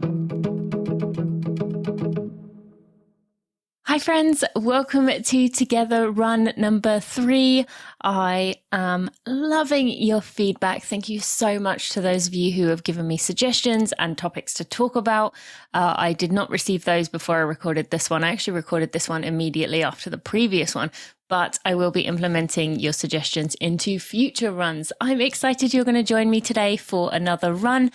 Hi friends, welcome to Together Run number 3. I am loving your feedback. Thank you so much to those of you who have given me suggestions and topics to talk about. I did not receive those before I recorded this one. I actually recorded this one immediately after the previous one, but I will be implementing your suggestions into future runs. I'm excited you're going to join me today for another run.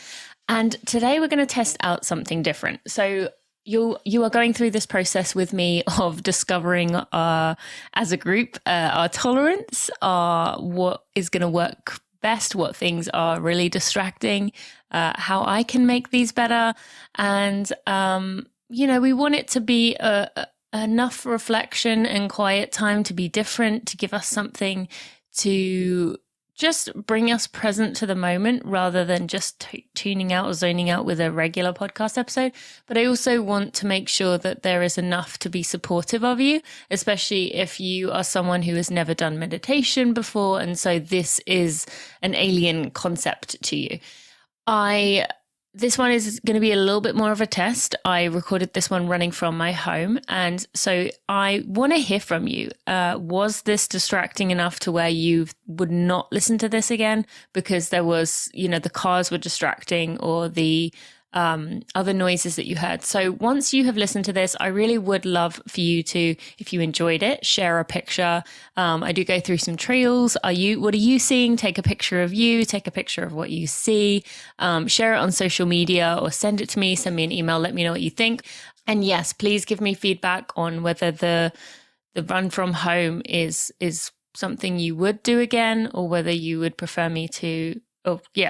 And today we're going to test out something different. So you are going through this process with me of discovering as a group our tolerance, what is going to work best, what things are really distracting, how I can make these better. And, we want it to be enough reflection and quiet time to be different, to give us something to just bring us present to the moment rather than just tuning out or zoning out with a regular podcast episode. But I also want to make sure that there is enough to be supportive of you, especially if you are someone who has never done meditation before. And so this is an alien concept to you. This one is going to be a little bit more of a test. I recorded this one running from my home. And so I want to hear from you. Was this distracting enough to where you would not listen to this again? Because there was, the cars were distracting or the other noises that you heard. So once you have listened to this, I really would love for you to, if you enjoyed it, share a picture. I do go through some trails. What are you seeing? Take a picture of you, take a picture of what you see, share it on social media or send it to me, send me an email, let me know what you think. And yes, please give me feedback on whether the run from home is something you would do again, or whether you would prefer me to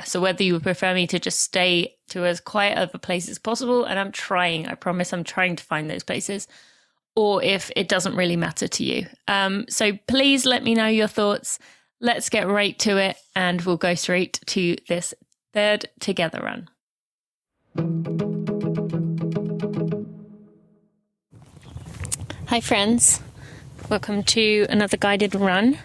so whether you would prefer me to just stay to as quiet of a place as possible, and I promise I'm trying to find those places, or if it doesn't really matter to you. So please let me know your thoughts. Let's get right to it, and we'll go straight to this third Together run. Hi friends, welcome to another guided run.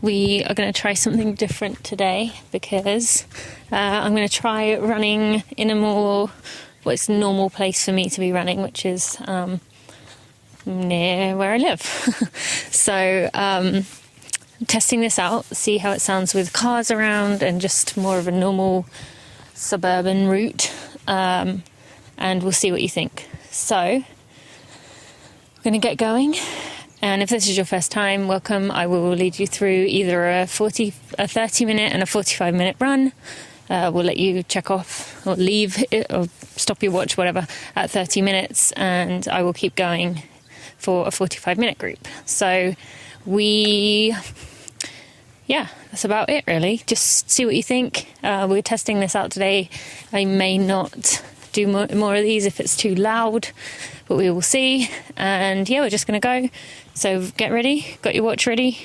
We are going to try something different today because I'm going to try running in a more what's normal place for me to be running, which is near where I live. So testing this out, see how it sounds with cars around and just more of a normal suburban route, and we'll see what you think. So I'm going to get going. And if this is your first time, welcome. I will lead you through either a 30-minute and a 45-minute run. We'll let you check off or leave it, or stop your watch, whatever, at 30 minutes. And I will keep going for a 45-minute group. So that's about it, really. Just see what you think. We're testing this out today. I may not do more of these if it's too loud, but we will see. And we're just going to go. So get ready, got your watch ready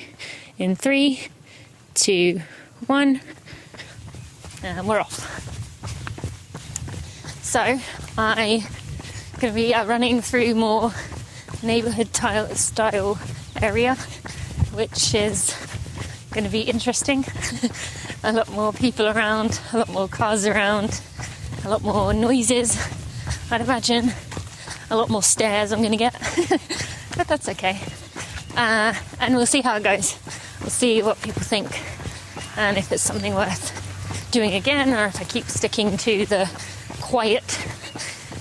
in 3, 2, 1, and we're off. So I'm going to be running through more neighbourhood style area, which is going to be interesting. A lot more people around, a lot more cars around, a lot more noises, I'd imagine. A lot more stairs I'm going to get, but that's okay. And we'll see how it goes. We'll see what people think and if it's something worth doing again, or if I keep sticking to the quiet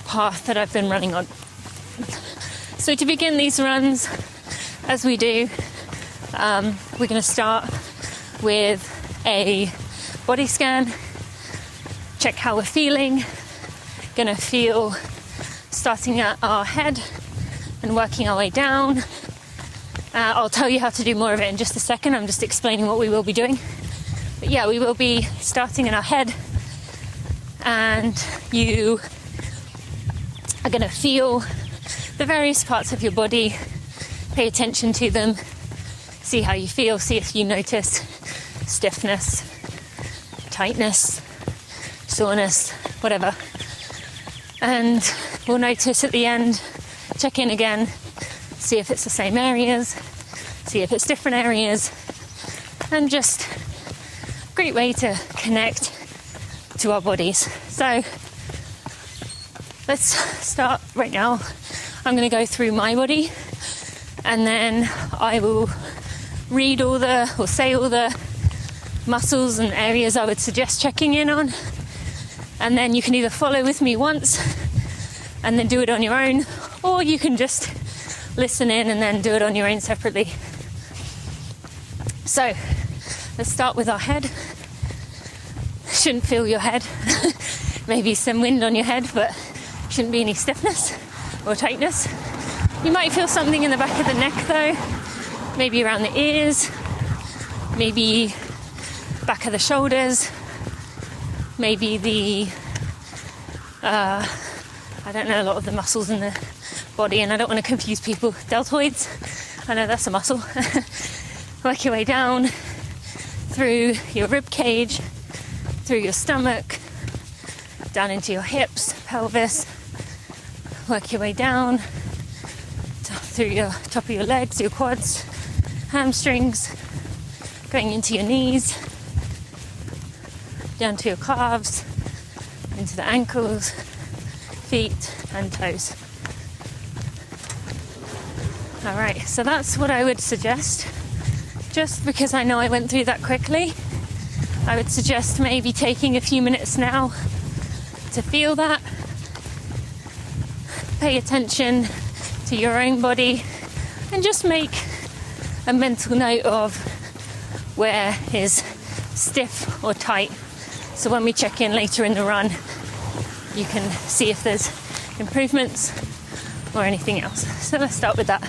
path that I've been running on. So to begin these runs, as we do, we're going to start with a body scan, check how we're feeling. Going to feel starting at our head and working our way down. I'll tell you how to do more of it in just a second. I'm just explaining what we will be doing. But we will be starting in our head, and you are going to feel the various parts of your body, pay attention to them, see how you feel, see if you notice stiffness, tightness, soreness, whatever. And we'll notice at the end, check in again, see if it's the same areas, see if it's different areas, and just a great way to connect to our bodies. So let's start right now. I'm going to go through my body, and then I will say all the muscles and areas I would suggest checking in on. And then you can either follow with me once and then do it on your own, or you can just listen in and then do it on your own separately. So let's start with our head. Shouldn't feel your head. Maybe some wind on your head, but shouldn't be any stiffness or tightness. You might feel something in the back of the neck though, maybe around the ears, maybe back of the shoulders, maybe the I don't know, a lot of the muscles in the body, and I don't want to confuse people. Deltoids, I know that's a muscle. Work your way down through your rib cage, through your stomach, down into your hips, pelvis. Work your way down through your top of your legs, your quads, hamstrings, going into your knees, down to your calves, into the ankles, feet and toes. Alright, so that's what I would suggest. Just because I know I went through that quickly, I would suggest maybe taking a few minutes now to feel that. Pay attention to your own body and just make a mental note of where is stiff or tight. So when we check in later in the run, you can see if there's improvements or anything else. So let's start with that.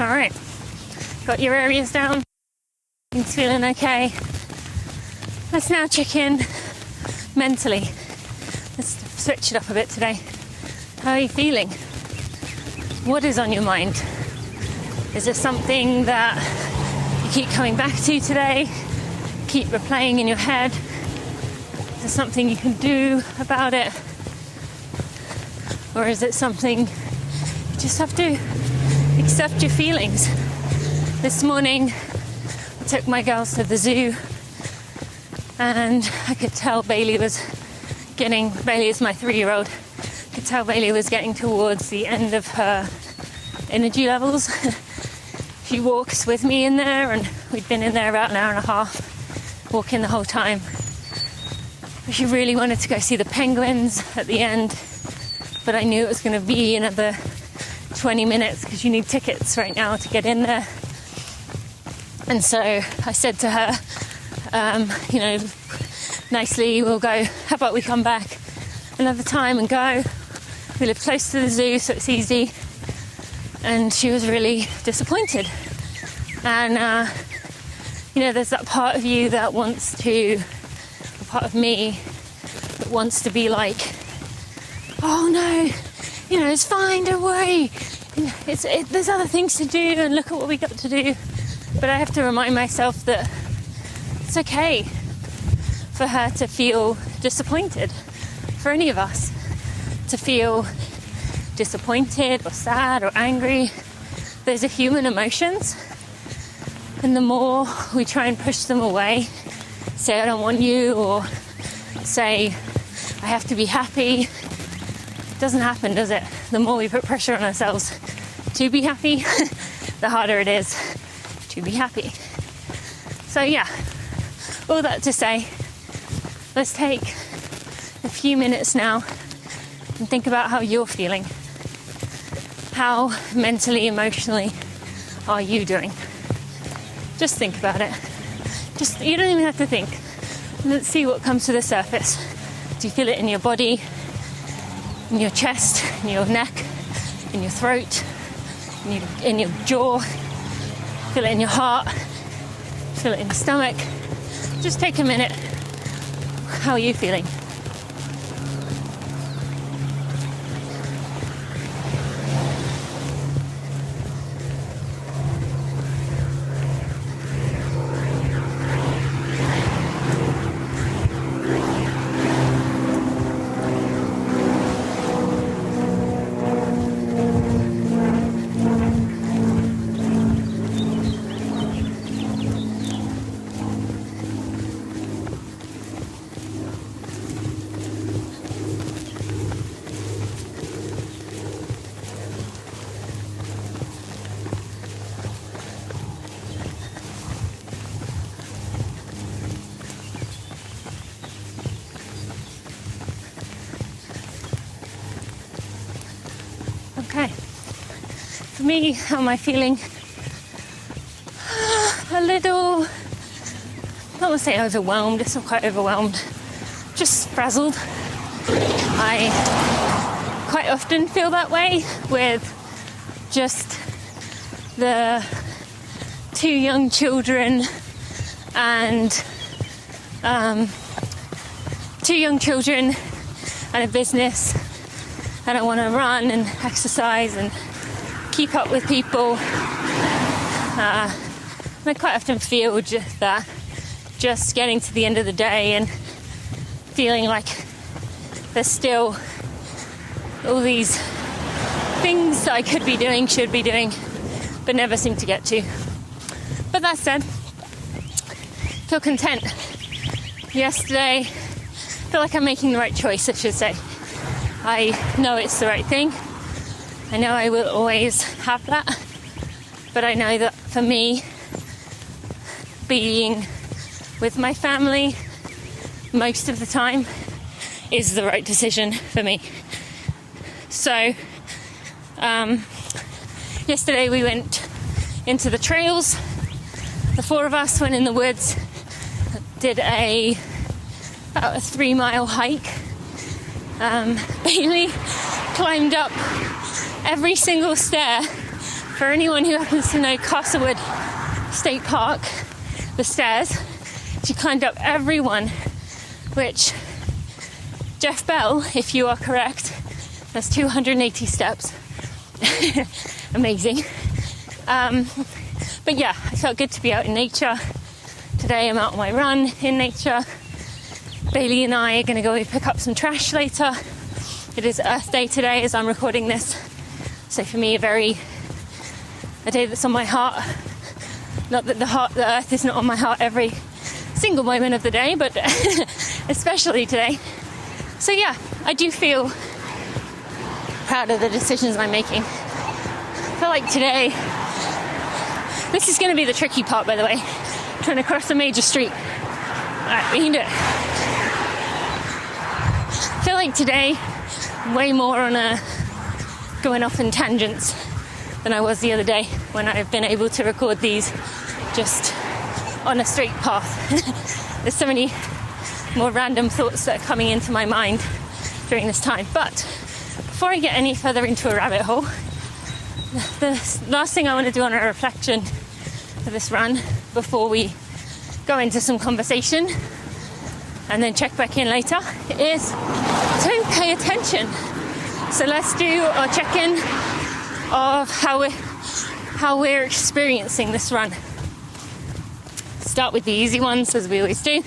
All right, got your areas down, things feeling okay. Let's now check in mentally. Let's switch it up a bit today. How are you feeling? What is on your mind? Is there something that you keep coming back to today? Keep replaying in your head? Is there something you can do about it? Or is it something you just have to accept your feelings? This morning I took my girls to the zoo and I could tell Bailey is my 3-year-old, could tell Bailey was getting towards the end of her energy levels. She walks with me in there, and we'd been in there about an hour and a half, walking the whole time. She really wanted to go see the penguins at the end, but I knew it was going to be another 20 minutes because you need tickets right now to get in there. And so I said to her, nicely, we'll go, how about we come back another time and go? We live close to the zoo, so it's easy. And she was really disappointed. And, there's that part of you that wants to, a part of me that wants to be like, oh no, it's fine, don't worry. There's other things to do, and look at what we got to do. But I have to remind myself that it's okay for her to feel disappointed, for any of us to feel disappointed or sad or angry. Those are human emotions, and the more we try and push them away, say I don't want you, or say I have to be happy, it doesn't happen, does it? The more we put pressure on ourselves to be happy, the harder it is to be happy. So yeah, all that to say, let's take a few minutes now and think about how you're feeling. How mentally, emotionally are you doing? Just think about it. You don't even have to think. Let's see what comes to the surface. Do you feel it in your body, in your chest, in your neck, in your throat, in your jaw, feel it in your heart, feel it in your stomach. Just take a minute. How are you feeling? Okay, for me, how am I feeling? A little, I won't say overwhelmed, it's not quite overwhelmed, just frazzled. I quite often feel that way with just the 2 young children and 2 young children and a business. And I want to run and exercise and keep up with people. I quite often feel just getting to the end of the day and feeling like there's still all these things that I could be doing, should be doing, but never seem to get to. But that said, feel content. Yesterday, feel like I'm making the right choice, I should say. I know it's the right thing. I know I will always have that. But I know that for me, being with my family most of the time is the right decision for me. So, yesterday we went into the trails. The 4 of us went in the woods, did about a 3-mile hike. Bailey climbed up every single stair. For anyone who happens to know Castlewood State Park, the stairs, she climbed up every one, which Jeff Bell, if you are correct, that's 280 steps. Amazing. But yeah, I felt good to be out in nature. Today I'm out on my run in nature. Bailey and I are going to go pick up some trash later. It is Earth Day today as I'm recording this. So for me, a day that's on my heart. Not that the Earth is not on my heart every single moment of the day, but especially today. So yeah, I do feel proud of the decisions I'm making. I feel like today, this is going to be the tricky part, by the way, trying to cross a major street. Alright, we can do it. I feel like today, way more on going off in tangents than I was the other day when I've been able to record these just on a straight path. There's so many more random thoughts that are coming into my mind during this time. But before I get any further into a rabbit hole, the last thing I want to do on a reflection for this run before we go into some conversation and then check back in later is to pay attention. So let's do our check-in of how we're experiencing this run. Start with the easy ones, as we always do.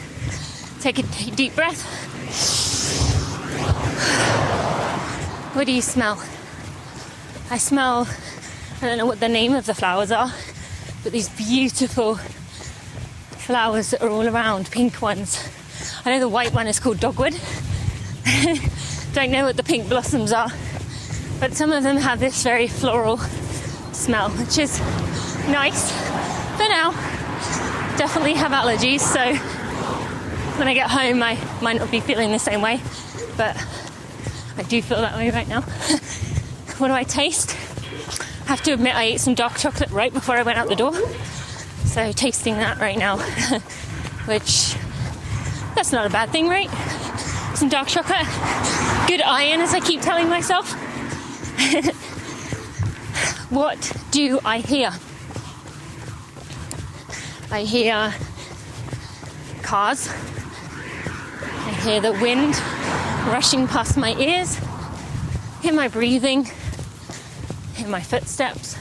Take a deep breath. What do you smell? I smell, I don't know what the name of the flowers are, but these beautiful flowers that are all around, pink ones. I know the white one is called dogwood. Don't know what the pink blossoms are, but some of them have this very floral smell, which is nice. For now, definitely have allergies, so when I get home I might not be feeling the same way, but I do feel that way right now. What do I taste? I have to admit I ate some dark chocolate right before I went out the door, so tasting that right now, which, that's not a bad thing, right? Some dark chocolate, good iron, as I keep telling myself. What do I hear? I hear cars. I hear the wind rushing past my ears. I hear my breathing. I hear my footsteps.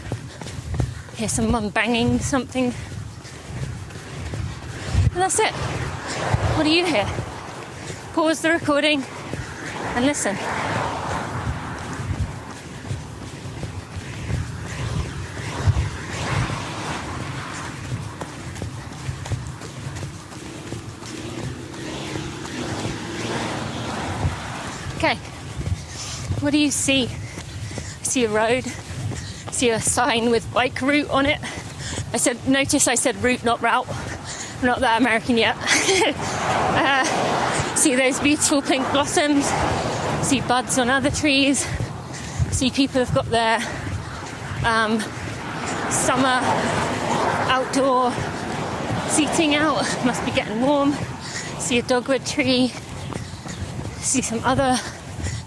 I hear someone banging something. And that's it. What do you hear? Pause the recording and listen. Okay, what do you see? I see a road, I see a sign with bike route on it. Notice I said route, not route. I'm not that American yet. See those beautiful pink blossoms, see buds on other trees, see people have got their summer outdoor seating out, must be getting warm. See a dogwood tree, see some other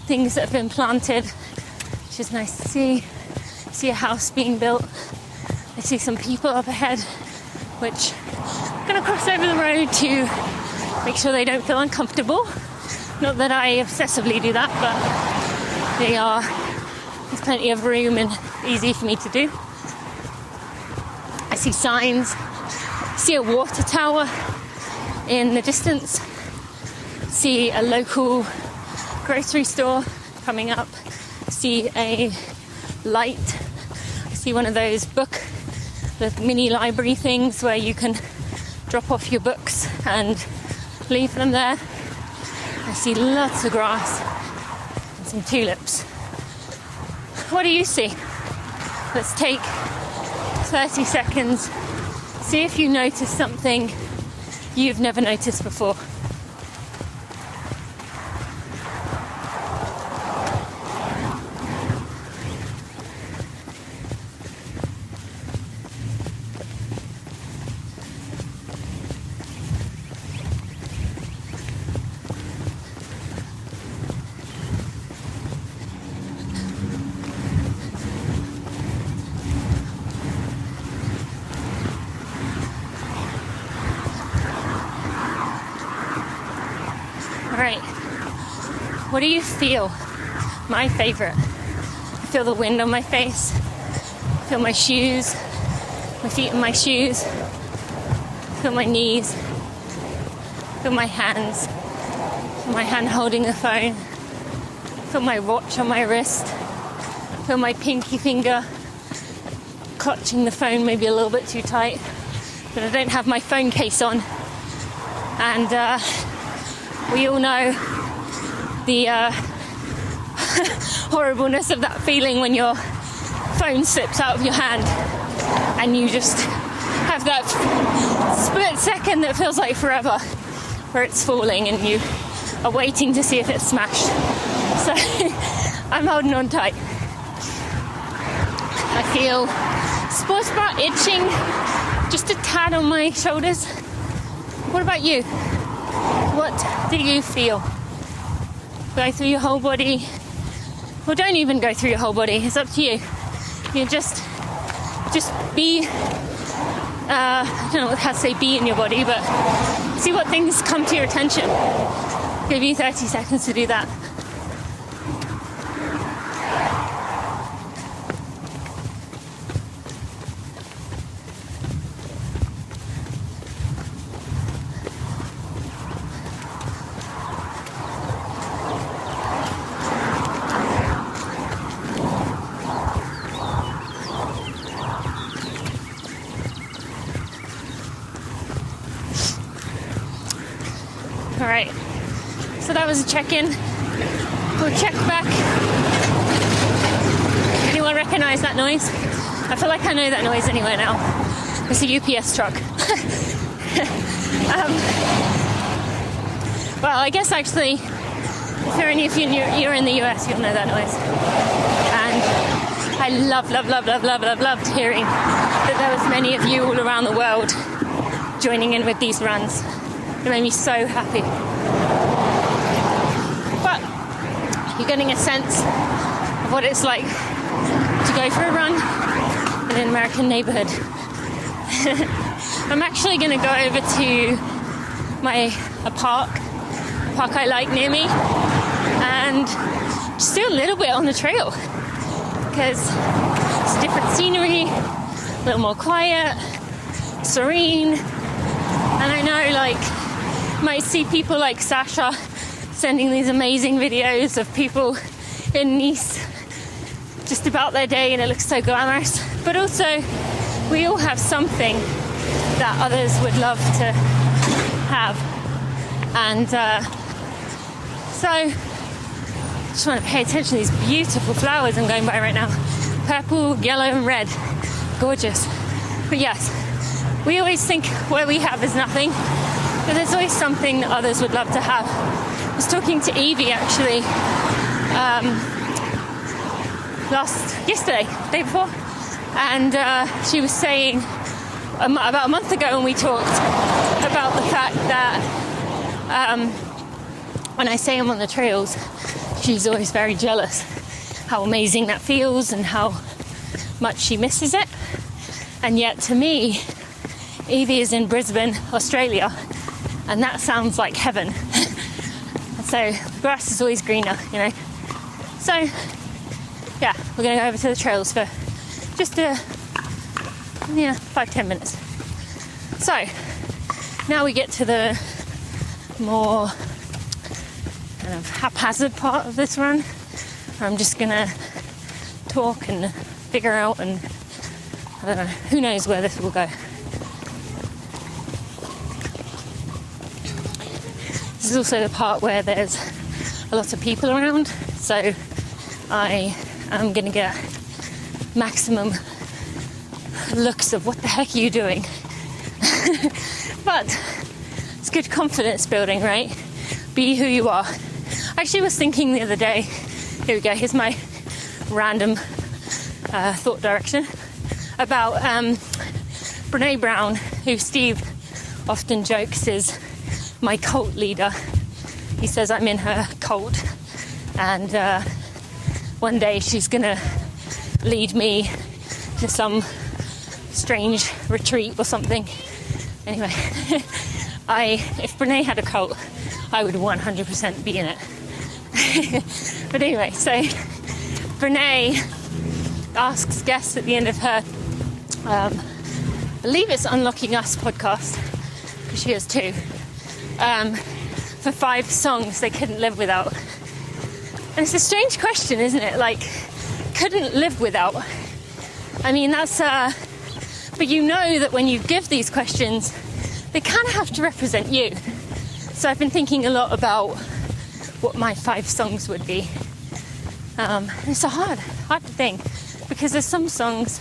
things that have been planted, which is nice to see. See a house being built. I see some people up ahead, which I'm going to cross over the road to make sure they don't feel uncomfortable. Not that I obsessively do that, but there's plenty of room and easy for me to do. I see signs, see a water tower in the distance, see a local grocery store coming up, see a light, see one of those the mini library things where you can drop off your books and leave them there. I see lots of grass and some tulips. What do you see? Let's take 30 seconds, see if you notice something you've never noticed before. Alright, what do you feel? My favourite. I feel the wind on my face, I feel my shoes, my feet in my shoes, I feel my knees, I feel my hands, I feel my hand holding the phone, I feel my watch on my wrist, I feel my pinky finger clutching the phone maybe a little bit too tight, but I don't have my phone case on, and we all know the horribleness of that feeling when your phone slips out of your hand and you just have that split second that feels like forever where it's falling and you are waiting to see if it's smashed. So I'm holding on tight. I feel sports bra itching, just a tad on my shoulders. What about you? What do you feel? Go through your whole body. Well, don't even go through your whole body. It's up to you. You just be, I don't know how to say be in your body, but see what things come to your attention. Give you 30 seconds to do that. Alright, so that was a check-in. We'll check back. Anyone recognise that noise? I feel like I know that noise anywhere now. It's a UPS truck. Well, I guess actually, if you're in the US, you'll know that noise. And I loved hearing that there was many of you all around the world joining in with these runs. It made me so happy. But you're getting a sense of what it's like to go for a run in an American neighborhood. I'm actually going to go over to a park I like near me, and just do a little bit on the trail because it's different scenery, a little more quiet, serene. And I know, like, you might see people like Sasha sending these amazing videos of people in Nice just about their day, and it looks so glamorous. But also, we all have something that others would love to have. And so just want to pay attention to these beautiful flowers I'm going by right now. Purple, yellow and red. Gorgeous. But yes, we always think what we have is nothing, but there's always something that others would love to have. I was talking to Evie actually yesterday, day before, and she was saying about a month ago when we talked about the fact that when I say I'm on the trails, she's always very jealous how amazing that feels and how much she misses it. And yet to me, Evie is in Brisbane, Australia, and that sounds like heaven. So the grass is always greener, you know. So yeah, we're going to go over to the trails for just 5-10 minutes. So now we get to the more kind of haphazard part of this run. I'm just going to talk and figure out, and I don't know, who knows where this will go. This is also the part where there's a lot of people around, so I am going to get maximum looks of what the heck are you doing. But it's good confidence building, right? Be who you are. I actually was thinking the other day, here we go, here's my random thought direction, about Brene Brown, who Steve often jokes is my cult leader. He says I'm in her cult, and one day she's gonna lead me to some strange retreat or something. Anyway, if Brene had a cult, I would 100% be in it. But anyway, so Brene asks guests at the end of her, I believe it's Unlocking Us podcast, because she has two, for 5 songs they couldn't live without. And it's a strange question, isn't it? Like, couldn't live without. I mean, that's, but you know that when you give these questions, they kind of have to represent you. So I've been thinking a lot about what my 5 songs would be. It's a hard thing, because there's some songs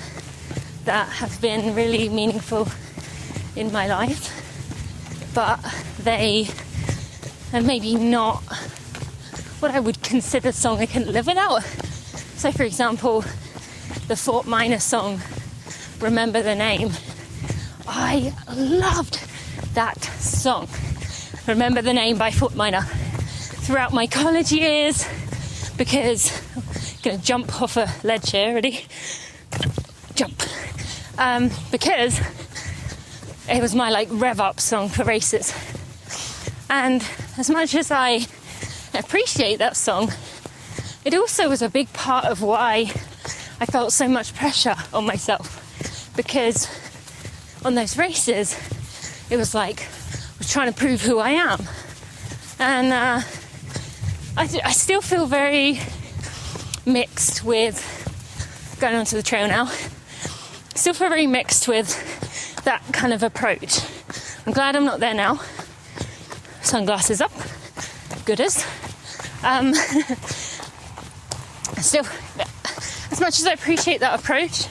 that have been really meaningful in my life, but they are maybe not what I would consider a song I couldn't live without. So for example, the Fort Minor song, Remember the Name. I loved that song, Remember the Name by Fort Minor, throughout my college years, because I'm going to jump off a ledge here, ready? Jump. Because it was my like rev up song for races. And as much as I appreciate that song, it also was a big part of why I felt so much pressure on myself, because on those races it was like I was trying to prove who I am. And I still feel very mixed with going onto the trail now. Still feel very mixed with that kind of approach. I'm glad I'm not there now. Sunglasses up, good as. Still, as much as I appreciate that approach,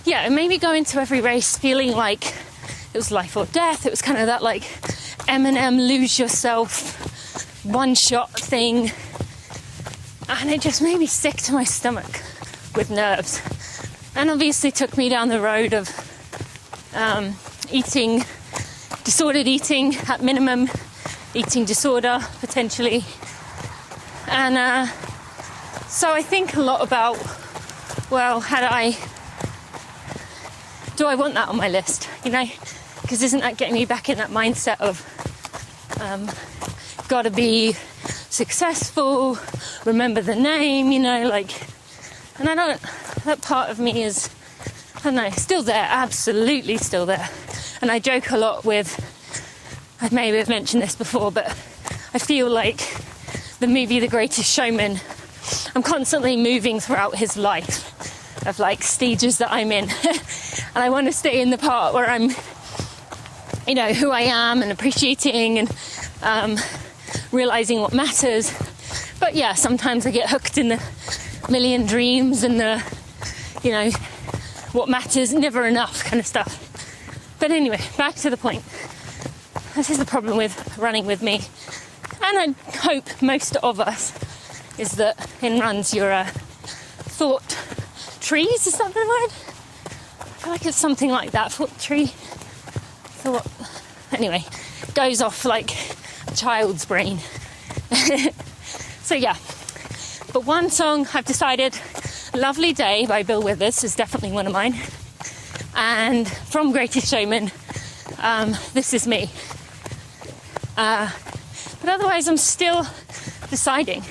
yeah, it made me go into every race feeling like it was life or death. It was kind of that like Eminem lose yourself one shot thing, and it just made me sick to my stomach with nerves, and obviously took me down the road of disordered eating at minimum, eating disorder potentially. And so I think a lot about, well, had I do I want that on my list? You know, because isn't that getting me back in that mindset of gotta be successful, remember the name, you know, like, and I don't, that part of me is, I don't know, still there, absolutely still there. And I joke a lot with, I maybe have mentioned this before, but I feel like the movie The Greatest Showman, I'm constantly moving throughout his life of like stages that I'm in. And I want to stay in the part where I'm, you know, who I am and appreciating and realizing what matters. But yeah, sometimes I get hooked in the million dreams and the, you know, what matters, never enough kind of stuff. But anyway, back to the point. This is the problem with running with me. And I hope most of us is that in runs you're thought trees, is that the word? I feel like it's something like that, thought tree. Thought, anyway, goes off like a child's brain. So yeah, but one song I've decided, Lovely Day by Bill Withers is definitely one of mine. And from Greatest Showman, This Is Me. But otherwise I'm still deciding.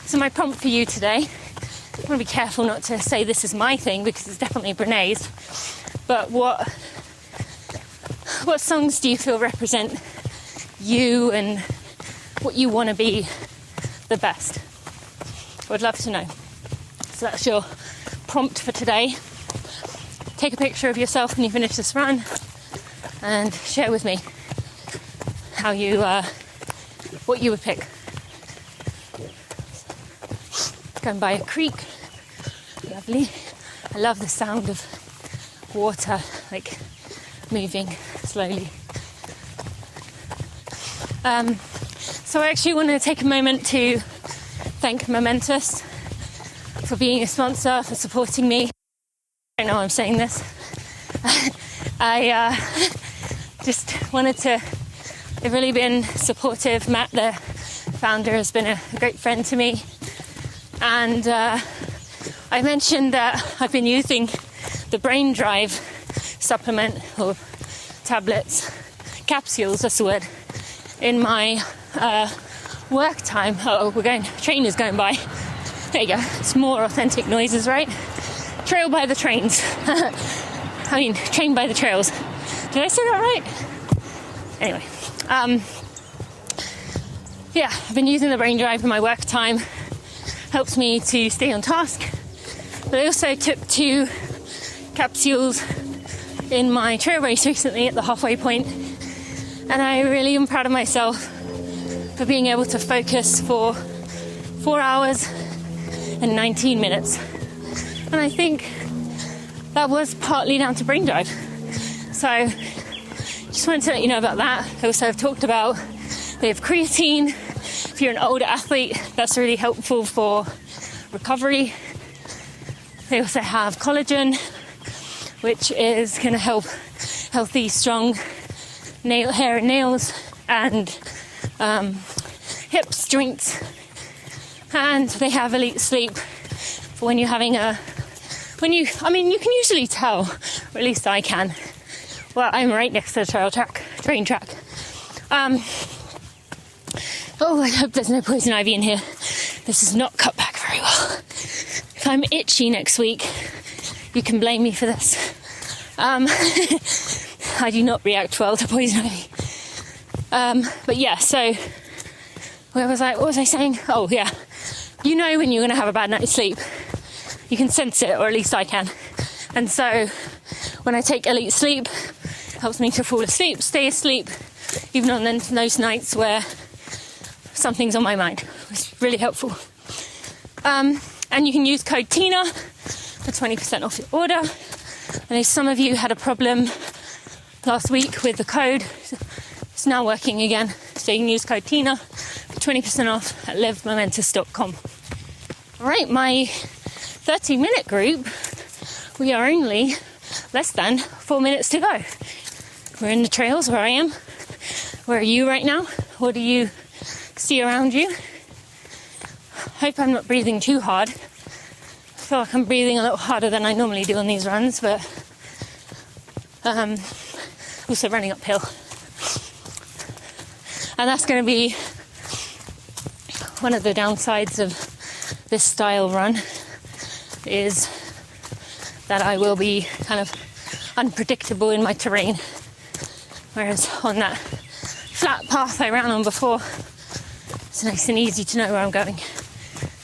So my prompt for you today, I want to be careful not to say this is my thing because it's definitely Brené's, but what songs do you feel represent you and what you want to be the best? I would love to know. So that's your prompt for today. Take a picture of yourself when you finish this run and share with me how you, what you would pick. Going by a creek, lovely. I love the sound of water, like moving slowly. So I actually want to take a moment to thank Momentous for being a sponsor, for supporting me. I don't know why I'm saying this. I just wanted to, they've really been supportive. Matt, the founder, has been a great friend to me. And I mentioned that I've been using the Brain Drive supplement or tablets, capsules, that's the word, in my work time. Oh, train is going by. There you go, it's more authentic noises, right? Trail by the trains. I mean, train by the trails. Did I say that right? Anyway, yeah, I've been using the Brain Drive in my work time. Helps me to stay on task. But I also took 2 capsules in my trail race recently at the halfway point, and I really am proud of myself for being able to focus for 4 hours and 19 minutes. And I think that was partly down to Brain Drive. So just wanted to let you know about that. I also have talked about they have creatine. If you're an older athlete, that's really helpful for recovery. They also have collagen, which is going to help healthy, strong hair and nails, and hips, joints. And they have Elite Sleep for when you're having you can usually tell, or at least I can. Well, I'm right next to the train track. Oh, I hope there's no poison ivy in here. This is not cut back very well. If I'm itchy next week, you can blame me for this. I do not react well to poison ivy. But yeah, so what was I saying? Oh yeah, you know when you're going to have a bad night's sleep. You can sense it, or at least I can. And so when I take Elite Sleep, it helps me to fall asleep, stay asleep, even on those nights where something's on my mind. It's really helpful. And you can use code TINA for 20% off your order. I know some of you had a problem last week with the code. It's now working again. So you can use code TINA for 20% off at livemomentous.com. All right, my 30-minute group, we are only less than 4 minutes to go. We're in the trails where I am. Where are you right now? What do you see around you? Hope I'm not breathing too hard. I feel like I'm breathing a little harder than I normally do on these runs, but Also running uphill. And that's going to be one of the downsides of this style run, is that I will be kind of unpredictable in my terrain. Whereas on that flat path I ran on before, it's nice and easy to know where I'm going,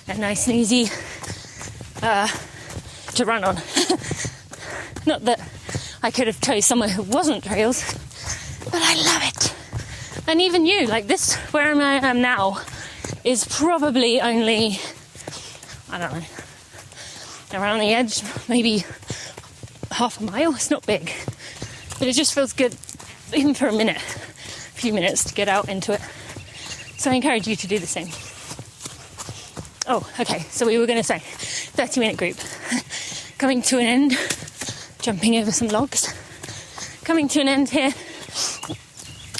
and nice and easy to run on. Not that I could have chose somewhere who wasn't trails, but I love it. And even you, like this, where I am now, is probably only, I don't know, around the edge, maybe half a mile. It's not big, but it just feels good, even for a few minutes to get out into it. So I encourage you to do the same. Oh, okay, so we were going to say 30-minute group. Coming to an end, jumping over some logs. Coming to an end here.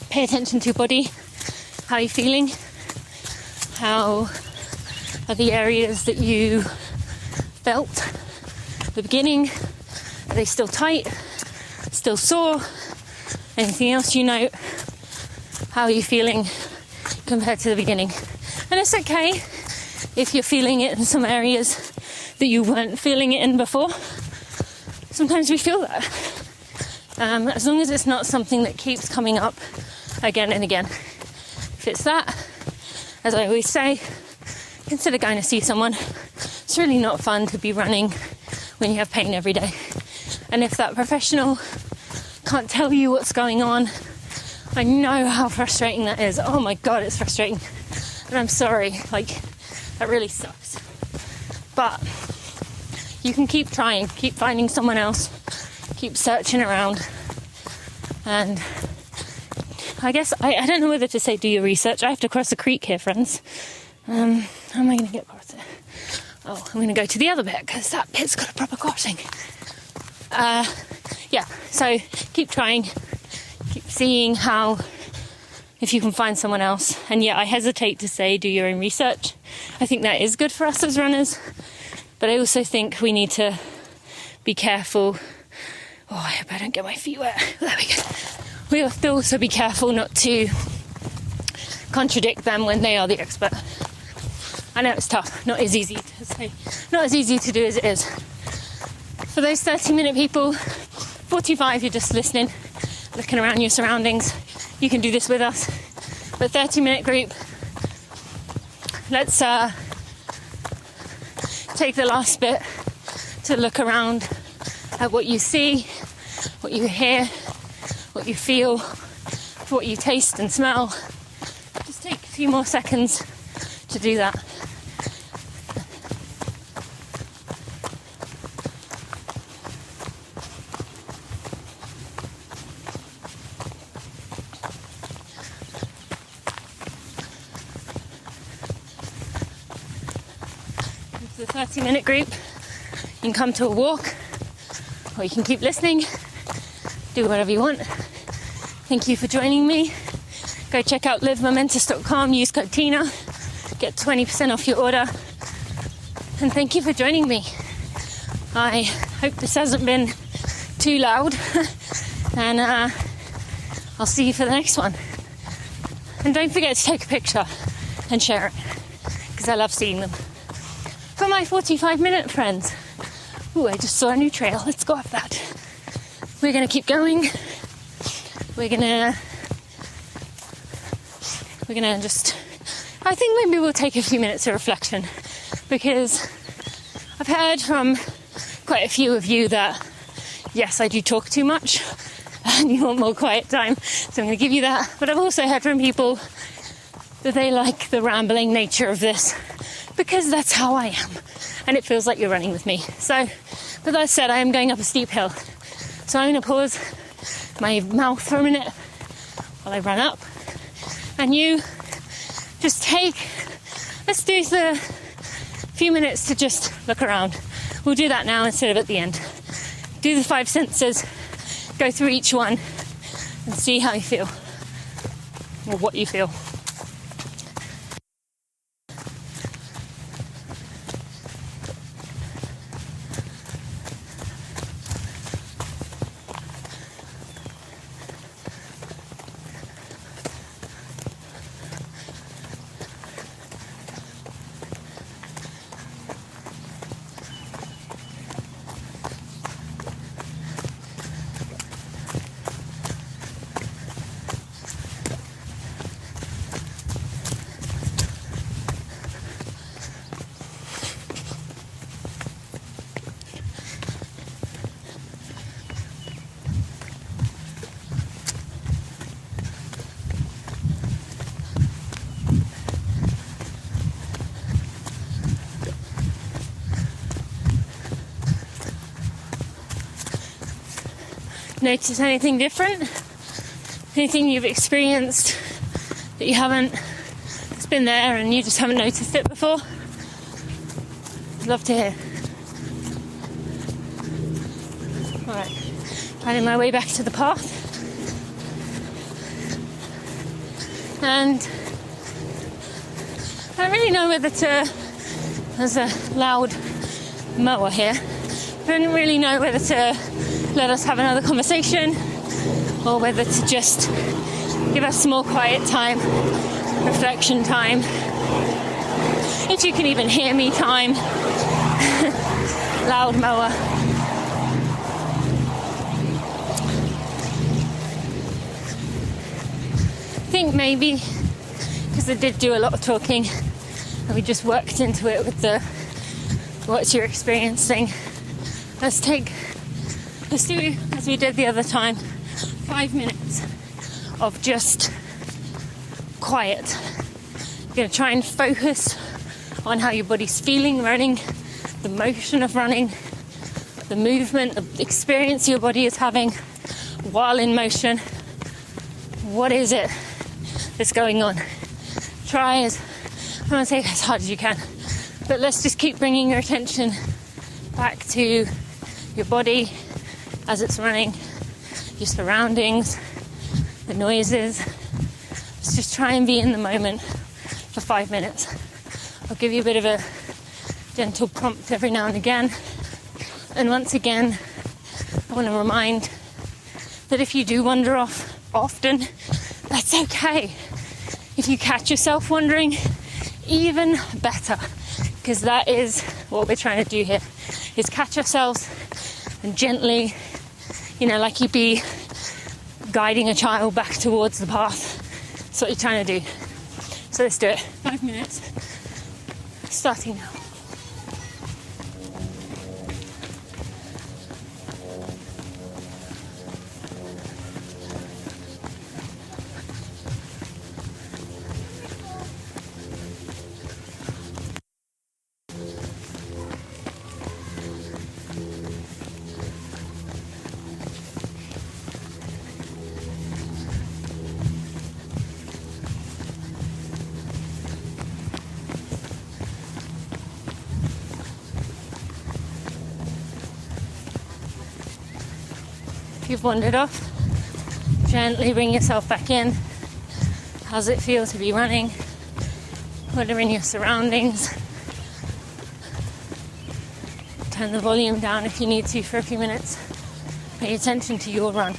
Pay attention to your body. How are you feeling? How are the areas that you felt at the beginning? Are they still tight? Still sore? Anything else you note? How are you feeling compared to the beginning? And it's okay if you're feeling it in some areas that you weren't feeling it in before. Sometimes we feel that. As long as it's not something that keeps coming up again and again. If it's that, as I always say, consider going to see someone. It's really not fun to be running when you have pain every day. And if that professional can't tell you what's going on, I know how frustrating that is. Oh my God, it's frustrating. And I'm sorry, that really sucks. But you can keep trying, keep finding someone else, keep searching around. And I guess, I don't know whether to say do your research. I have to cross a creek here, friends. How am I going to get across it? Oh, I'm going to go to the other bit, because that bit's got a proper crossing. So keep trying, keep seeing if you can find someone else. And I hesitate to say do your own research. I think that is good for us as runners, but I also think we need to be careful. Oh, I hope I don't get my feet wet. There we go. We have to also be careful not to contradict them when they are the expert. I know it's tough, not as easy to say, not as easy to do as it is. For those 30-minute people, 45, you're just listening, looking around your surroundings. You can do this with us. But 30-minute group, let's take the last bit to look around at what you see, what you hear, what you feel, what you taste and smell. Just take a few more seconds to do that. The 30-minute group, you can come to a walk, or you can keep listening, do whatever you want. Thank you for joining me. Go check out livemomentous.com, use code TINA, get 20% off your order. And thank you for joining me. I hope this hasn't been too loud, and I'll see you for the next one. And don't forget to take a picture and share it, because I love seeing them. For my 45-minute friends. Ooh, I just saw a new trail. Let's go up that. We're going to keep going. We're going to just... I think maybe we'll take a few minutes of reflection, because I've heard from quite a few of you that, yes, I do talk too much and you want more quiet time. So I'm going to give you that. But I've also heard from people that they like the rambling nature of this, because that's how I am, and it feels like you're running with me. So, with that said, I am going up a steep hill, so I'm going to pause my mouth for a minute while I run up, and you just let's do the few minutes to just look around. We'll do that now instead of at the end. Do the 5 senses, go through each one, and see how you feel, or what you feel. notice anything different, anything you've experienced that you haven't, it's been there and you just haven't noticed it before. I'd love to hear. Alright, finding my way back to the path. And I don't really know whether to, there's a loud mower here, I don't really know whether to let us have another conversation or whether to just give us some more quiet time, reflection time, if you can even hear me time. Loud mower. I think maybe because I did do a lot of talking and we just worked into it with the what you're experiencing. Let's do, as we did the other time, 5 minutes of just quiet. You're going to try and focus on how your body's feeling running, the motion of running, the movement, the experience your body is having while in motion. What is it that's going on? Try as, I don't want to say as hard as you can, but let's just keep bringing your attention back to your body as it's running, your surroundings, the noises. Let's just try and be in the moment for 5 minutes. I'll give you a bit of a gentle prompt every now and again. And once again, I want to remind that if you do wander off often, that's okay. If you catch yourself wandering, even better, because that is what we're trying to do here, is catch ourselves and gently, like you'd be guiding a child back towards the path. That's what you're trying to do. So let's do it. 5 minutes, starting now. You've wandered off, gently bring yourself back in. How's it feel to be running? What are in your surroundings? Turn the volume down if you need to for a few minutes. Pay attention to your run.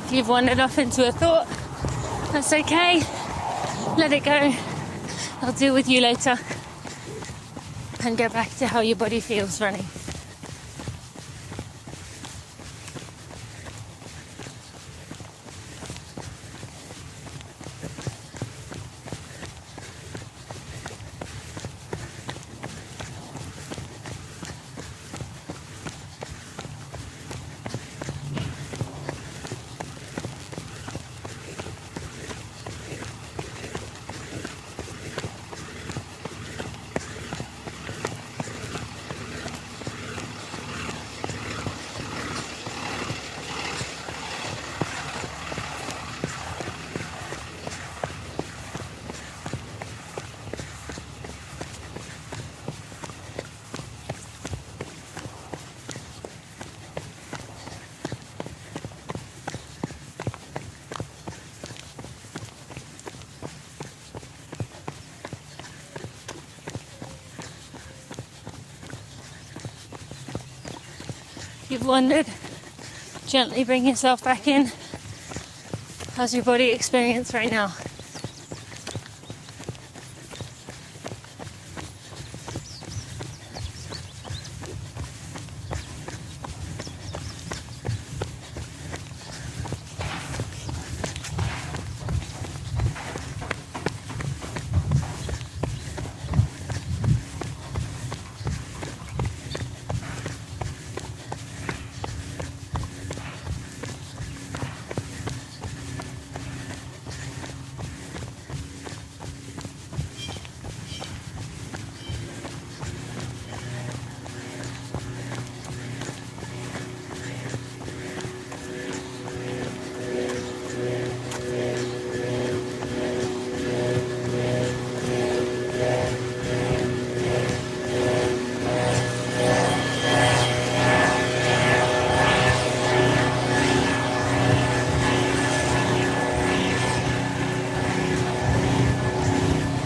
If you've wandered off into a thought, that's okay. Let it go. I'll deal with you later. And go back to how your body feels running. you've wondered, gently bring yourself back in. How's your body experience right now?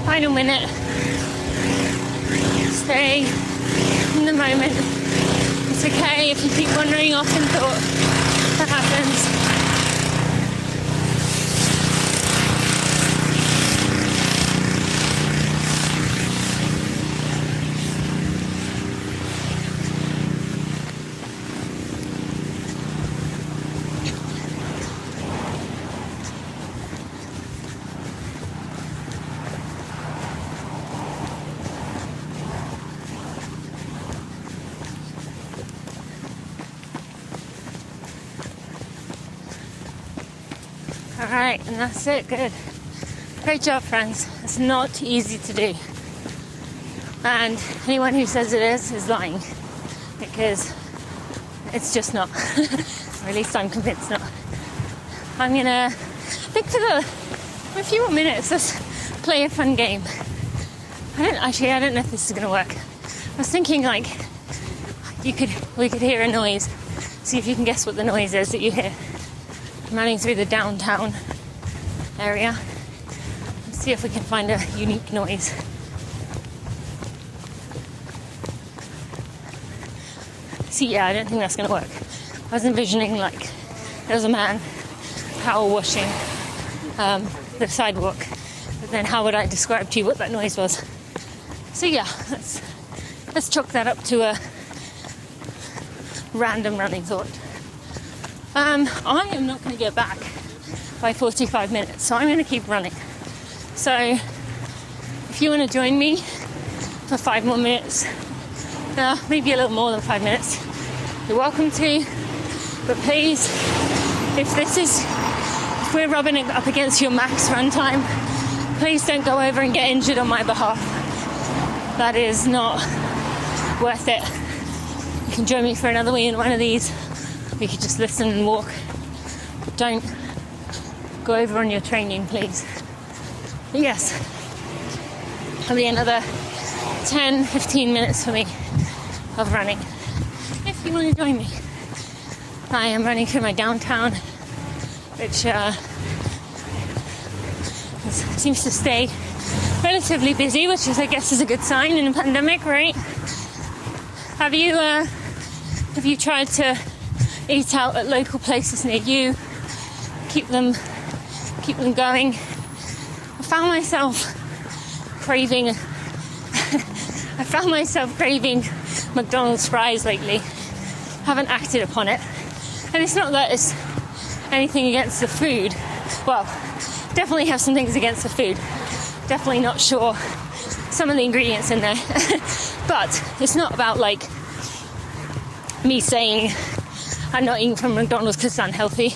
Final minute. Stay in the moment. It's okay if you keep wandering off in thought. That happens. Alright, and that's it, good. Great job, friends. It's not easy to do. And anyone who says it is lying. Because it's just not. Or at least I'm convinced not. I'm gonna think for a few more minutes, let's play a fun game. I don't know if this is gonna work. I was thinking like we could hear a noise. See if you can guess what the noise is that you hear. I'm running through the downtown area. Let's see if we can find a unique noise. See, yeah, I don't think that's going to work. I was envisioning like there was a man power washing the sidewalk, but then how would I describe to you what that noise was? So yeah, let's chalk that up to a random running thought. I am not going to get back by 45 minutes, so I'm going to keep running. So if you want to join me for 5 more minutes, maybe a little more than 5 minutes, you're welcome to. But please, if we're rubbing it up against your max run time, please don't go over and get injured on my behalf. That is not worth it. You can join me for another one of these. We could just listen and walk. Don't go over on your training, please. But yes, it'll be another 10-15 minutes for me of running. If you want to join me, I am running through my downtown, which seems to stay relatively busy, which is, I guess, is a good sign in a pandemic, right? Have you tried to eat out at local places near you? Keep them going. I found myself craving McDonald's fries lately. Haven't acted upon it. And it's not that it's anything against the food. Well, definitely have some things against the food. Definitely not sure some of the ingredients in there. But it's not about like me saying I'm not eating from McDonald's because it's unhealthy.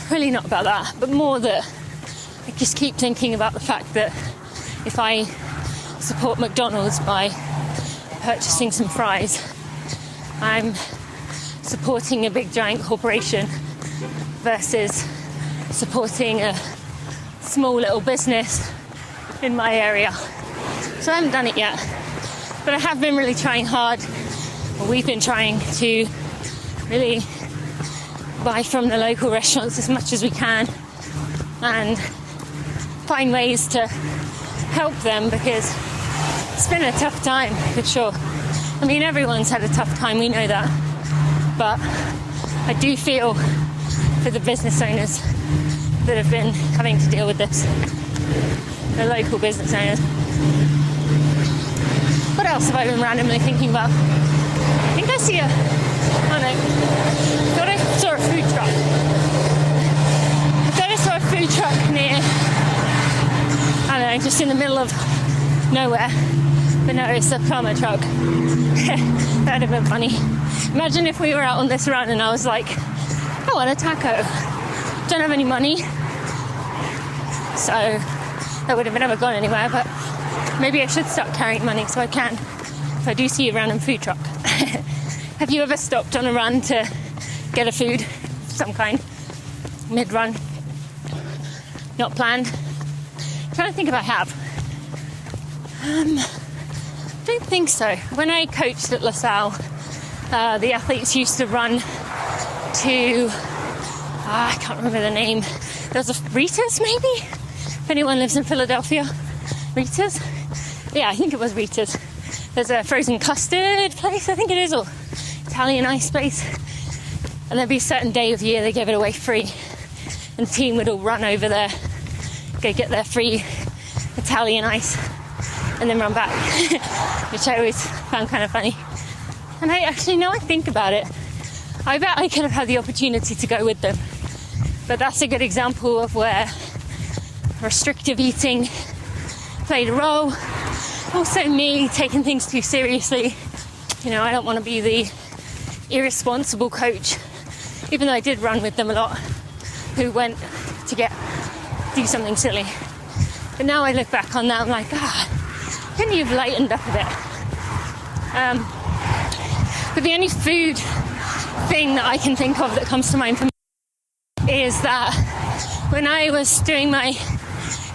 Really not about that. But more that I just keep thinking about the fact that if I support McDonald's by purchasing some fries, I'm supporting a big giant corporation versus supporting a small little business in my area. So I haven't done it yet, but I have been really trying hard. We've been trying to really buy from the local restaurants as much as we can and find ways to help them, because it's been a tough time for sure. I mean, everyone's had a tough time, we know that. But I do feel for the business owners that have been having to deal with this, the local business owners. What else have I been randomly thinking about? I think I see I thought I saw a food truck. I thought I saw a food truck near, I don't know, just in the middle of nowhere. But no, it's a plumber truck. That'd have been funny. Imagine if we were out on this run and I was like, I want a taco. Don't have any money. So that would have never gone anywhere, but maybe I should start carrying money so I can if I do see a random food truck. Have you ever stopped on a run to get a food of some kind, mid-run? Not planned? I'm trying to think if I have. I don't think so. When I coached at LaSalle, the athletes used to run to, I can't remember the name. There was a Rita's, maybe? If anyone lives in Philadelphia. Rita's? Yeah, I think it was Rita's. There's a frozen custard place, I think it is, or Italian ice place. And there'd be a certain day of year they gave it away free. And the team would all run over there, go get their free Italian ice, and then run back, which I always found kind of funny. And I actually, now I think about it, I bet I could have had the opportunity to go with them. But that's a good example of where restrictive eating played a role. Also me taking things too seriously. You know, I don't want to be the irresponsible coach, even though I did run with them a lot, who went to do something silly. But now I look back on that, I'm like, couldn't you have lightened up a bit? But the only food thing that I can think of that comes to mind for me is that when I was doing my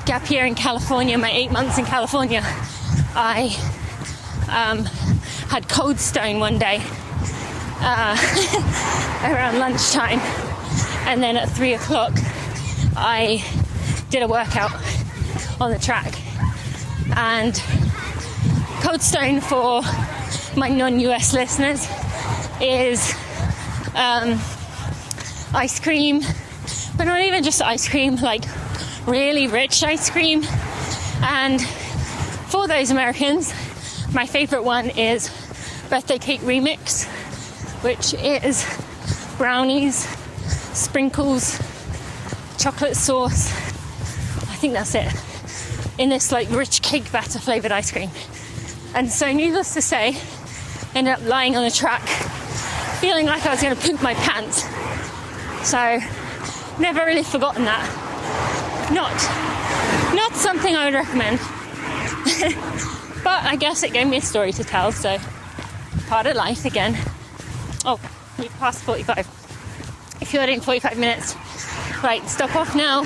gap year in California, my 8 months in California, I had Cold Stone one day around lunchtime, and then at 3 o'clock I did a workout on the track. And Cold Stone, for my non-US listeners, is ice cream, but not even just ice cream, like really rich ice cream. And for those Americans, my favorite one is birthday cake remix, which is brownies, sprinkles, chocolate sauce, I think that's it, in this like rich cake batter flavored ice cream. And so needless to say, ended up lying on the track feeling like I was going to poop my pants. So never really forgotten that. Not something I would recommend. But I guess it gave me a story to tell, so part of life again. Oh, we've passed 45. If you're in 45 minutes, right, stop off now.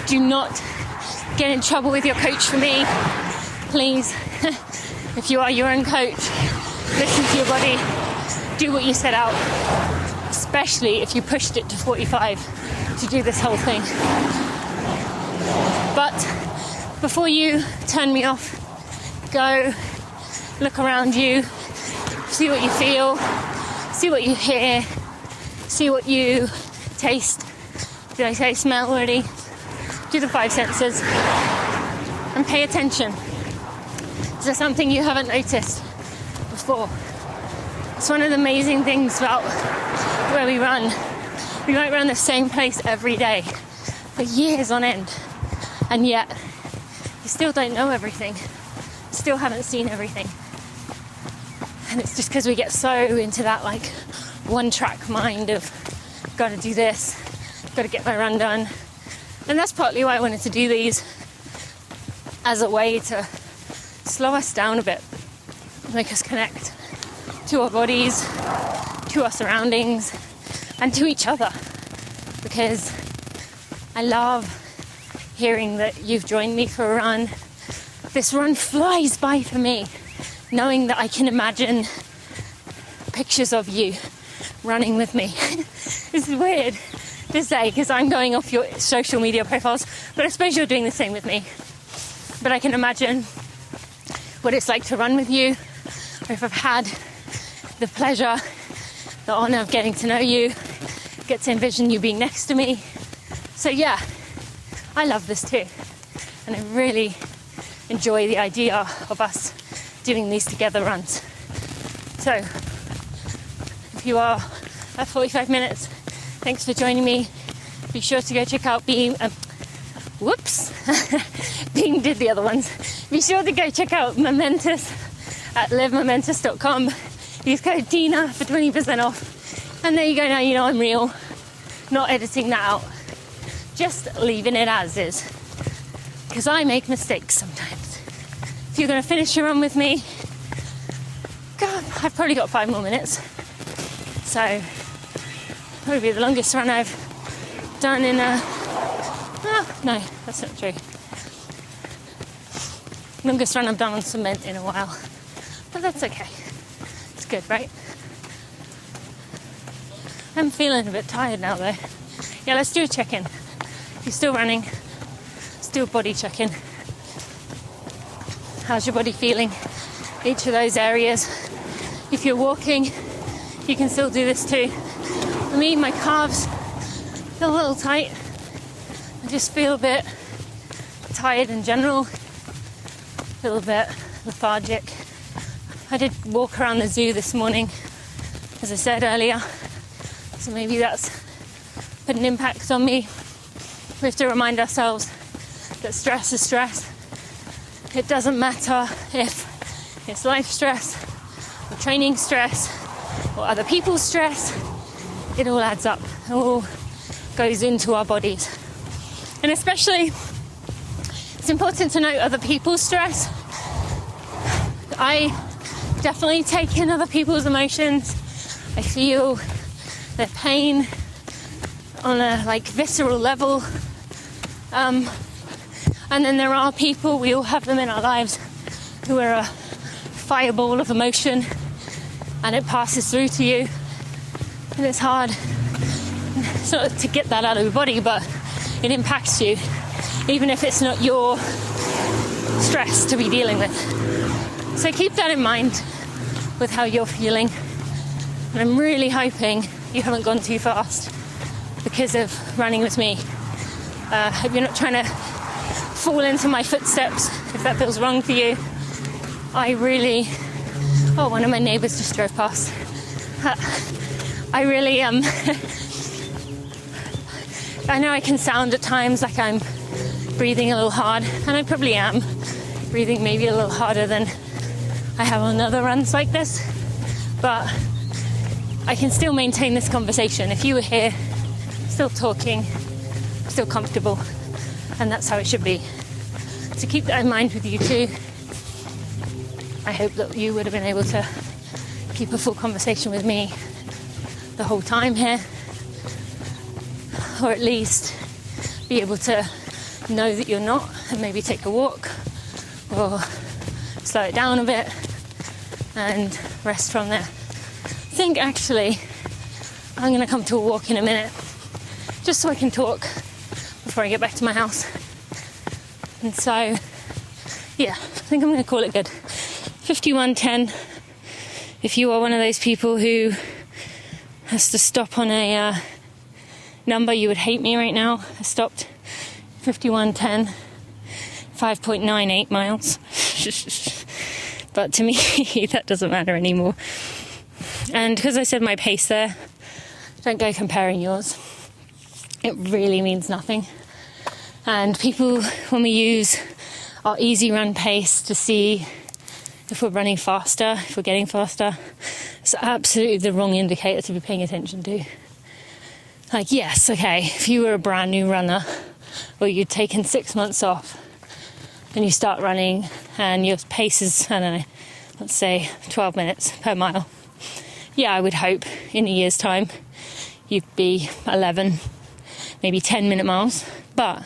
Do not get in trouble with your coach for me, please. If you are your own coach, listen to your body, do what you set out, especially if you pushed it to 45 to do this whole thing. But before you turn me off, go look around you, see what you feel, see what you hear, see what you taste. Did I say smell already? Do the 5 senses and pay attention. Is there something you haven't noticed before? It's one of the amazing things about where we run. We might run the same place every day for years on end, and yet you still don't know everything, still haven't seen everything. And it's just because we get so into that like one track mind of gotta do this, gotta get my run done. And that's partly why I wanted to do these, as a way to slow us down a bit, make us connect to our bodies, to our surroundings, and to each other. Because I love hearing that you've joined me for a run. This run flies by for me, knowing that I can imagine pictures of you running with me. This is weird to say because I'm going off your social media profiles, but I suppose you're doing the same with me. But I can imagine what it's like to run with you, or if I've had the pleasure the honor of getting to know you, get to envision you being next to me. So yeah, I love this too. And I really enjoy the idea of us doing these together runs. So if you are at 45 minutes, thanks for joining me. Be sure to go check out Beam. Beam did the other ones. Be sure to go check out Momentous at livemomentous.com. Use code Dina for 20% off. And there you go, now you know I'm real. Not editing that out. Just leaving it as is. Because I make mistakes sometimes. If you're going to finish your run with me, God, I've probably got 5 more minutes. So, probably be the longest run I've done in a... Oh, no, that's not true. Longest run I've done on cement in a while. But that's okay. It's good, right? I'm feeling a bit tired now though. Yeah, let's do a check-in. If you're still running, let's do a body check-in. How's your body feeling? Each of those areas. If you're walking, you can still do this too. For me, my calves feel a little tight. I just feel a bit tired in general. Feel a bit lethargic. I did walk around the zoo this morning, as I said earlier. So maybe that's put an impact on me. We have to remind ourselves that stress is stress. It doesn't matter if it's life stress, or training stress, or other people's stress. It all adds up. It all goes into our bodies. And especially, it's important to note other people's stress. I definitely take in other people's emotions. I feel their pain on a visceral level. And then there are people, we all have them in our lives, who are a fireball of emotion, and it passes through to you. And it's hard sort of to get that out of your body, but it impacts you, even if it's not your stress to be dealing with. So keep that in mind with how you're feeling. And I'm really hoping you haven't gone too fast because of running with me. Hope you're not trying to fall into my footsteps if that feels wrong for you. One of my neighbours just drove past. I really I know I can sound at times like I'm breathing a little hard, and I probably am breathing maybe a little harder than I have on other runs like this, but I can still maintain this conversation. If you were here, still talking, still comfortable, and that's how it should be. So keep that in mind with you too. I hope that you would have been able to keep a full conversation with me the whole time here, or at least be able to know that you're not, and maybe take a walk or slow it down a bit and rest from there. I think actually I'm going to come to a walk in a minute, just so I can talk before I get back to my house. And so, yeah, I think I'm going to call it good. 51:10. If you are one of those people who has to stop on a number, you would hate me right now. I stopped 51:10, 5.98 miles. But to me, that doesn't matter anymore. And because I said my pace there, don't go comparing yours. It really means nothing. And people, when we use our easy run pace to see if we're running faster, if we're getting faster, it's absolutely the wrong indicator to be paying attention to. Like, yes, okay, if you were a brand new runner, or you'd taken 6 months off, and you start running, and your pace is, I don't know, let's say 12 minutes per mile. Yeah, I would hope in a year's time you'd be 11, maybe 10-minute miles. But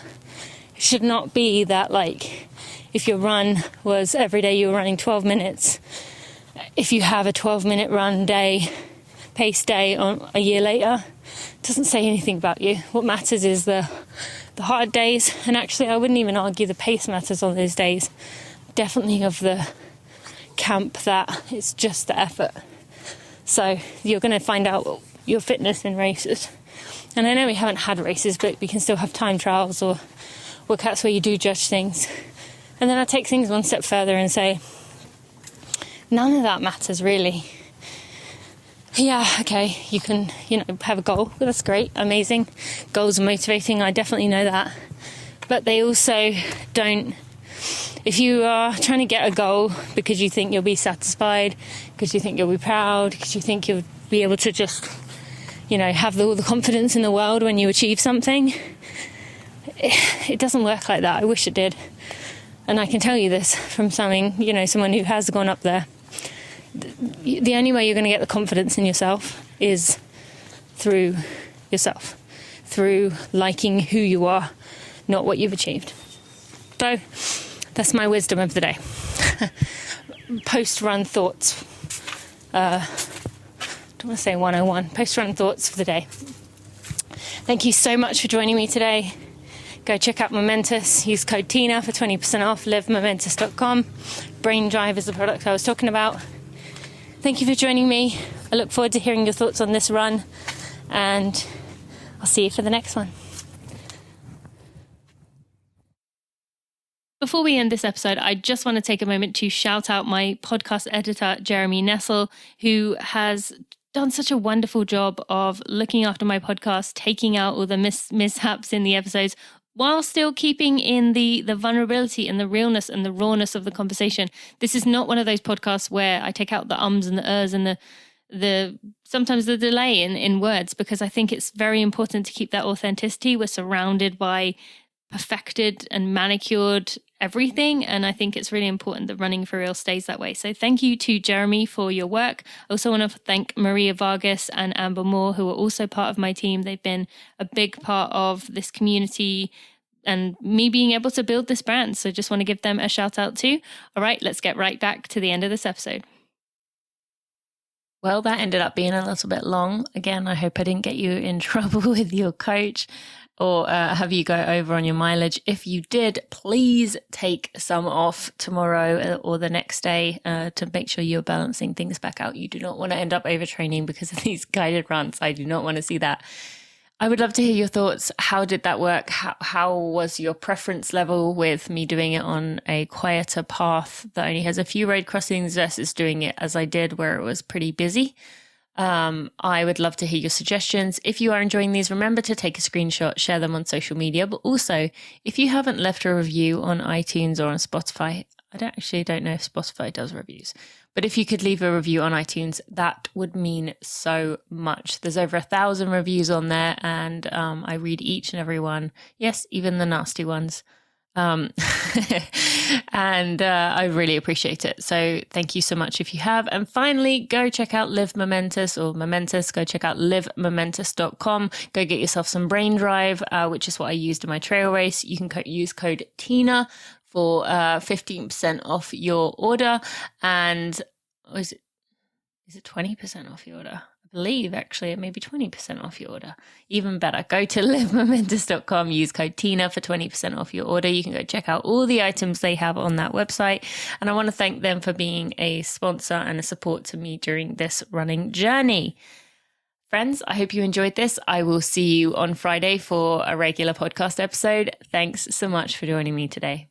it should not be that, like, if your run was every day you were running 12 minutes, if you have a 12-minute run day, pace day on a year later, it doesn't say anything about you. What matters is the hard days, and actually I wouldn't even argue the pace matters on those days. Definitely of the camp that it's just the effort. So you're going to find out your fitness in races. And I know we haven't had races, but we can still have time trials or workouts where you do judge things. And then I take things one step further and say, none of that matters really. Yeah, okay, you can, have a goal. Well, that's great, amazing. Goals are motivating, I definitely know that. But they also don't, if you are trying to get a goal because you think you'll be satisfied, because you think you'll be proud, because you think you'll be able to just, have all the confidence in the world when you achieve something, it doesn't work like that. I wish it did. And I can tell you this from someone who has gone up there. The only way you're going to get the confidence in yourself is through yourself, through liking who you are, not what you've achieved. So that's my wisdom of the day. Post-run thoughts. I don't want to say 101. Post-run thoughts for the day. Thank you so much for joining me today. Go check out Momentous. Use code TINA for 20% off. LiveMomentous.com. Brain Drive is the product I was talking about. Thank you for joining me. I look forward to hearing your thoughts on this run, and I'll see you for the next one. Before we end this episode, I just want to take a moment to shout out my podcast editor, Jeremy Nessel, who has done such a wonderful job of looking after my podcast, taking out all the mishaps in the episodes, while still keeping in the vulnerability and the realness and the rawness of the conversation. This is not one of those podcasts where I take out the ums and the ers and the sometimes the delay in words, because I think it's very important to keep that authenticity. We're surrounded by perfected and manicured everything, and I think it's really important that Running for Real stays that way. So thank you to Jeremy for your work. I also want to thank Maria Vargas and Amber Moore, who are also part of my team. They've been a big part of this community and me being able to build this brand. So just want to give them a shout out too. All right, let's get right back to the end of this episode. Well, that ended up being a little bit long. Again, I hope I didn't get you in trouble with your coach or have you go over on your mileage. If you did, please take some off tomorrow or the next day to make sure you're balancing things back out. You do not want to end up overtraining because of these guided runs. I do not want to see that. I would love to hear your thoughts. How did that work? How was your preference level with me doing it on a quieter path that only has a few road crossings versus doing it as I did where it was pretty busy? I would love to hear your suggestions. If you are enjoying these, remember to take a screenshot, share them on social media. But also, if you haven't left a review on iTunes or on Spotify, I don't know if Spotify does reviews, but if you could leave a review on iTunes, that would mean so much. There's over 1,000 reviews on there, and I read each and every one. Yes, even the nasty ones. And I really appreciate it. So thank you so much if you have. And finally, go check out Live Momentous or Momentous. Go check out livemomentous.com. Go get yourself some Brain Drive, which is what I used in my trail race. You can use code TINA for 15% off your order. And is it 20% off your order? Believe actually it may be 20% off your order. Even better, go to livemomentous.com, use code TINA for 20% off your order. You can go check out all the items they have on that website, and I want to thank them for being a sponsor and a support to me during this running journey. Friends, I hope you enjoyed this. I will see you on Friday for a regular podcast episode. Thanks so much for joining me today.